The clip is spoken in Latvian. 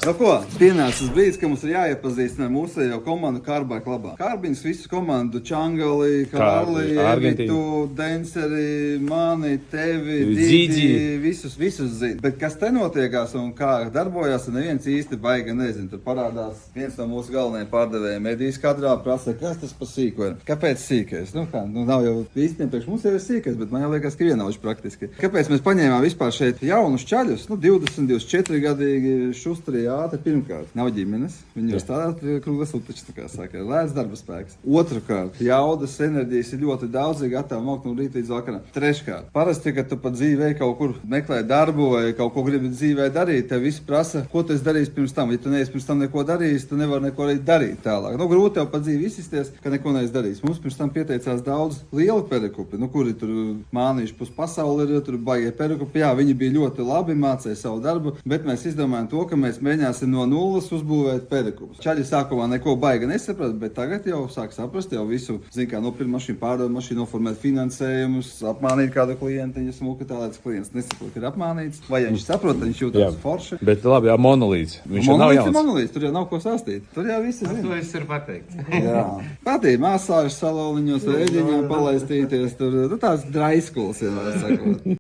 Nu ko, pienācis brīdis, ka mums ir jāiepazīstina mūsu jau komandu Kārbā klubā. Kārbiņas visu komandu, Čangali, Kārli, Evitu, Denseri, mani, tevi, Didi, visus zina. Bet kas te notiekās un kā darbojās, neviens īsti baigi nezina. Tur parādās viens no mūsu galvenajiem pārdevējiem medijas kadrā, prasa, kas tas par sīko ir. Kāpēc sīkais? Nav jau īstenībā priekš mums jau ir sīkais, bet man jau liekas, ka vienauši praktiski. Kāpēc mēs paņēmām vispār šeit jaunus čaļus, 20, 24 gadīgi šustri ātri pirmkārt. Nav ģimenes, viņi var strādāt krūves upiņš, tā kā saka, lēts darba spēks. Otrakārt, jaudas, enerģijas ir ļoti daudz, ir gatavi mokt no rīta līdz vakaram. Treškārt, parasti, kad tu pat dzīvē kaut kur meklē darbu vai kaut ko gribi dzīvē darīt, tev visi prasa, ko tu esi darījis pirms tam. Ja tu neesi pirms tam neko darījis, tu nevari neko arī darīt tālāk. Grūti tev pat dzīvi izsisties, ka neko neesi darījis. Mums pirms tam pieteicās daudz lieli perikupi, kuri tur mānījuši pus pasauli ir, tur baigie perikupi. Jā, viņi bija ļoti labi, mācīja savu darbu, bet mēs izdomājām to, ka mēs mēģināsim no nulles uzbūvēt perikupus. Čaļi sākumā neko baigi nesaprata, bet tagad jau sāk saprast, jau visu, kā nopirkt mašīnu, pārdot mašīnu, noformēt finansējumus, apmānīt kādu klientu, ja smuka tā, lai tas klients nesaprot, ir apmānīts, vai ja viņš saprot, viņš jūtas forši. Bet labi, jā, monolīts. Viņš nav jauns. Monolīts, tur jau nav ko stāstīt. Tur jau visi zina. To es varu pateikt. Jā. Patīk masāžas saloniņos, rēģiņām palaistīties, tur tāds draiskuls, ja var sakot.